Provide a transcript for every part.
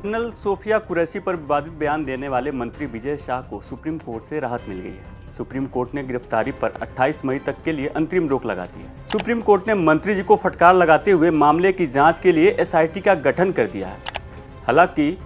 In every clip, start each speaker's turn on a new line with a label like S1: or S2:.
S1: Colonel Sophia Qureshi पर विवादित बयान देने वाले मंत्री विजय शाह को सुप्रीम कोर्ट से राहत मिल गई है। सुप्रीम कोर्ट ने गिरफ्तारी पर 28 मई तक के लिए अंतरिम रोक लगा दी है। सुप्रीम कोर्ट ने मंत्री जी को फटकार लगाते हुए मामले की जांच के लिए एसआईटी का गठन कर दिया है। हालांकि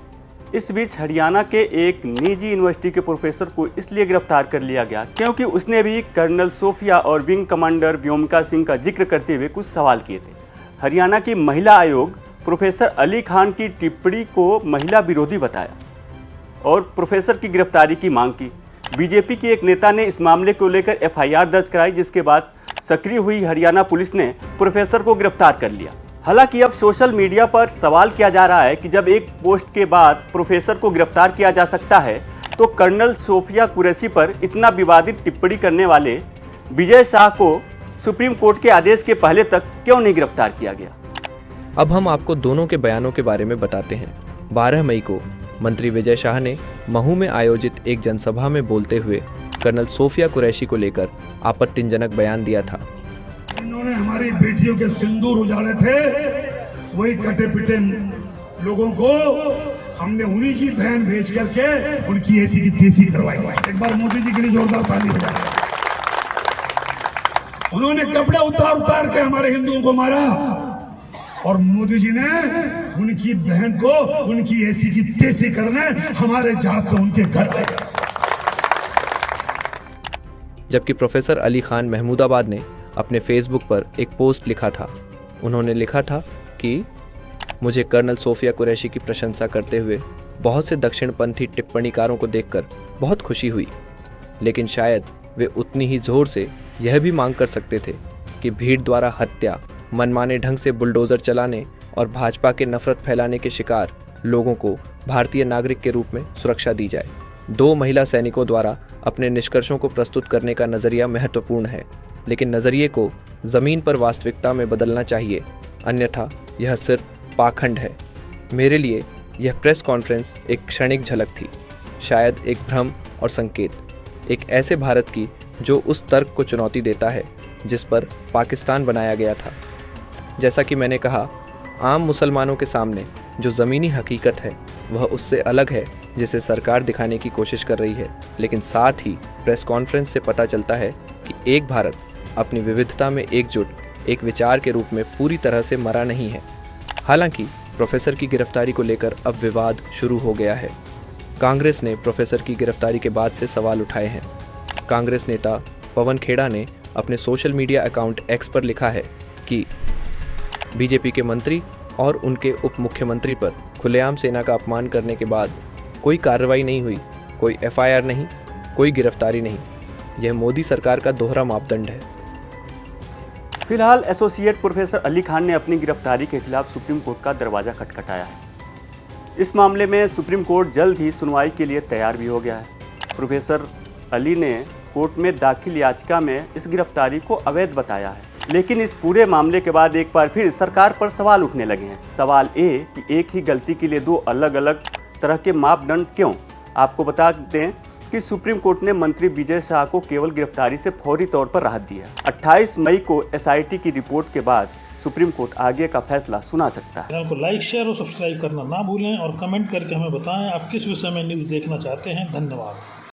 S1: इस बीच हरियाणा के एक निजी यूनिवर्सिटी के प्रोफेसर को इसलिए गिरफ्तार कर लिया गया क्योंकि उसने भी कर्नल सोफिया और विंग कमांडर व्योमिका सिंह का जिक्र करते हुए कुछ सवाल किए थे। हरियाणा की महिला आयोग प्रोफेसर अली खान की टिप्पणी को महिला विरोधी बताया और प्रोफेसर की गिरफ्तारी की मांग की। बीजेपी के एक नेता ने इस मामले को लेकर एफआईआर दर्ज कराई, जिसके बाद सक्रिय हुई हरियाणा पुलिस ने प्रोफेसर को गिरफ्तार कर लिया। हालांकि अब सोशल मीडिया पर सवाल किया जा रहा है कि जब एक पोस्ट के बाद प्रोफेसर को गिरफ्तार किया जा सकता है तो कर्नल सोफिया कुरैशी पर इतना विवादित टिप्पणी करने वाले विजय शाह को सुप्रीम कोर्ट के आदेश के पहले तक क्यों नहीं गिरफ्तार किया गया।
S2: अब हम आपको दोनों के बयानों के बारे में बताते हैं। 12 मई को मंत्री विजय शाह ने महू में आयोजित एक जनसभा में बोलते हुए कर्नल सोफिया कुरैशी को लेकर आपत्तिजनक बयान दिया था।
S3: इन्होंने हमारी बेटियों के सिंदूर उजाड़े थे, वही कटे पिटे लोगों को हमने उन्हीं की बहन भेज करके उनकी ऐसी की तेजी करवाई। एक बार मोदी जी के लिए जोरदार ताली बजाएं। उन्होंने कपड़े उतार उतार के हमारे हिंदुओं को मारा और मोदी जी ने उनकी बहन को उनकी ऐसी की तेजी करने हमारे जहाज से उनके घर आए।
S2: जबकि प्रोफेसर अली खान महमूदाबाद ने अपने फेसबुक पर एक पोस्ट लिखा था। उन्होंने लिखा था कि मुझे कर्नल सोफिया कुरैशी की प्रशंसा करते हुए बहुत से दक्षिणपंथी टिप्पणीकारों को देखकर बहुत खुशी हुई, लेकिन शायद वे उतनी ही जोर से यह भी मांग कर सकते थे कि भीड़ द्वारा हत्या, मनमाने ढंग से बुलडोजर चलाने और भाजपा के नफरत फैलाने के शिकार लोगों को भारतीय नागरिक के रूप में सुरक्षा दी जाए। 2 महिला सैनिकों द्वारा अपने निष्कर्षों को प्रस्तुत करने का नज़रिया महत्वपूर्ण है, लेकिन नज़रिए को ज़मीन पर वास्तविकता में बदलना चाहिए, अन्यथा यह सिर्फ पाखंड है। मेरे लिए यह प्रेस कॉन्फ्रेंस एक क्षणिक झलक थी, शायद एक भ्रम और संकेत, एक ऐसे भारत की जो उस तर्क को चुनौती देता है जिस पर पाकिस्तान बनाया गया था। जैसा कि मैंने कहा, आम मुसलमानों के सामने जो ज़मीनी हकीकत है वह उससे अलग है जिसे सरकार दिखाने की कोशिश कर रही है, लेकिन साथ ही प्रेस कॉन्फ्रेंस से पता चलता है कि एक भारत अपनी विविधता में एकजुट एक विचार के रूप में पूरी तरह से मरा नहीं है। हालांकि प्रोफेसर की गिरफ्तारी को लेकर अब विवाद शुरू हो गया है। कांग्रेस ने प्रोफेसर की गिरफ्तारी के बाद से सवाल उठाए हैं। कांग्रेस नेता पवन खेड़ा ने अपने सोशल मीडिया अकाउंट एक्स पर लिखा है कि बीजेपी के मंत्री और उनके उप मुख्यमंत्री पर खुलेआम सेना का अपमान करने के बाद कोई कार्रवाई नहीं हुई, कोई एफआईआर नहीं, कोई गिरफ्तारी नहीं। यह मोदी सरकार का दोहरा मापदंड है।
S1: फिलहाल एसोसिएट प्रोफेसर अली खान ने अपनी गिरफ्तारी के खिलाफ सुप्रीम कोर्ट का दरवाजा खटखटाया है। इस मामले में सुप्रीम कोर्ट जल्द ही सुनवाई के लिए तैयार भी हो गया है। प्रोफेसर अली ने कोर्ट में दाखिल याचिका में इस गिरफ्तारी को अवैध बताया है, लेकिन इस पूरे मामले के बाद एक बार फिर सरकार पर सवाल उठने लगे हैं। सवाल ये कि एक ही गलती के लिए 2 अलग अलग तरह के मापदंड क्यों। आपको बता दें कि सुप्रीम कोर्ट ने मंत्री विजय शाह को केवल गिरफ्तारी से फौरी तौर पर राहत दी है। 28 मई को एसआईटी की रिपोर्ट के बाद सुप्रीम कोर्ट आगे का फैसला सुना सकता है।
S4: चैनल को लाइक, शेयर और सब्सक्राइब करना ना भूलें और कमेंट करके हमें बताएं आप किस विषय में न्यूज़ देखना चाहते हैं। धन्यवाद।